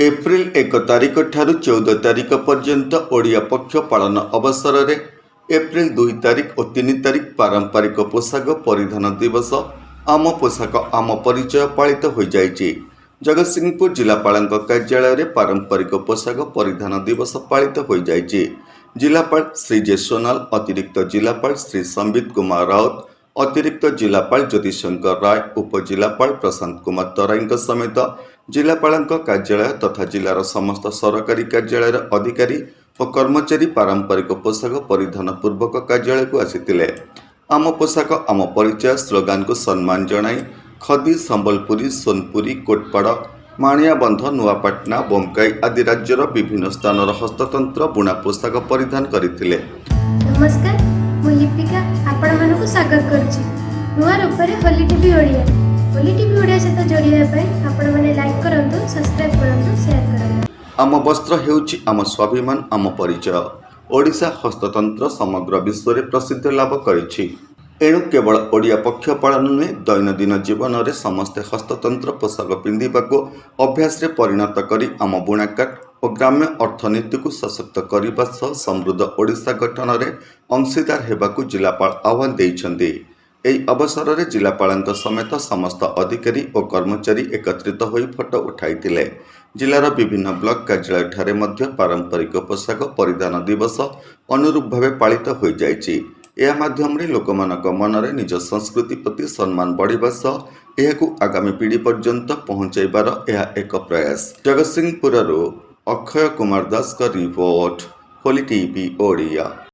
April 1 तारिख ठारू 14 तारिख पर्यंत ओडिया पक्ष पालन अवसर में एप्रिल 2 तारिख और 3 तारिख पारंपरिक पोशाक परिधान दिवस आम पोशाक आम परिचय पालित हो जाइए। जगतसिंहपुर जिलापाल कार्यालय में पारंपरिक पोशाक परिधान दिवस पालित हो जाइए। जिलापाल श्री जे सोनाल, अतिरिक्त जिलापाल श्री संबित कुमार राउत, अतिरिक्त जिलापाल ज्योतिशंकर राय, उपजिलापाल प्रशांत कुमार तराई समेत जिलापाल कार्यालय तथा जिलार समस्त सरकारी कार्यालय अधिकारी और कर्मचारी पारंपरिक पोशाक परिधान पूर्वक कार्यालय को आसीथिले। आम पोशाक आम परिचय स्लोगान को सम्मान जणाई खदी, संबलपुरी, सोनपुरी, कोटपाड़, माणियाबंध, नुआपाटना, बोमकाई आदि राज्यर विभिन्न स्थानर हस्ततंत्र बुणा पोशाक परिधान करथिले। नमस्कार, मु लिपिका आपण मानकु स्वागत करछि। नुआ रूपरे होली टीवी ओडिया सहित जोड़िया आपण माने लाइक करंतु, सब्सक्राइब करंतु, शेयर करंतु। आम वस्त्र हेउछि आम स्वाभिमान, आम परिचय। ओडिशा हस्ततंत्र समग्र विश्व में प्रसिद्ध लाभ करिछि। एणु केवल ओडिया पक्ष पालन नुहे, दैनंदिन जीवन में समस्ते हस्ततंत्र पोशाक पिंधिबाको अभ्यास रे परिणत करी आम बुणाकार और ग्राम्य अर्थनीति को सशक्त करने सह समृद्ध ओडिशा गठन में अंशीदार हेबाकु जिलापाल आह्वान देइछन्ति। एही अवसर में जिलापाल समेत समस्त अधिकारी और कर्मचारी एकत्रित होई फोटो उठाइथिले। जिलार विभिन्न ब्लॉक कार्यालय ठारे मध्य पारंपरिक पोशाक परिधान दिवस अनुरूप भाव पालित हो जाइछि। यह माध्यम रे लोकमानक मनरे निज संस्कृति प्रति सम्मान बढ़िबा सह एहाकु आगामी पीढ़ी पर्यंत पहुंचाइबार यह एक प्रयास। जगतसिंहपुरରୁ अक्षय कुमार दास का रिपोर्ट, होली टीवी ओडिया।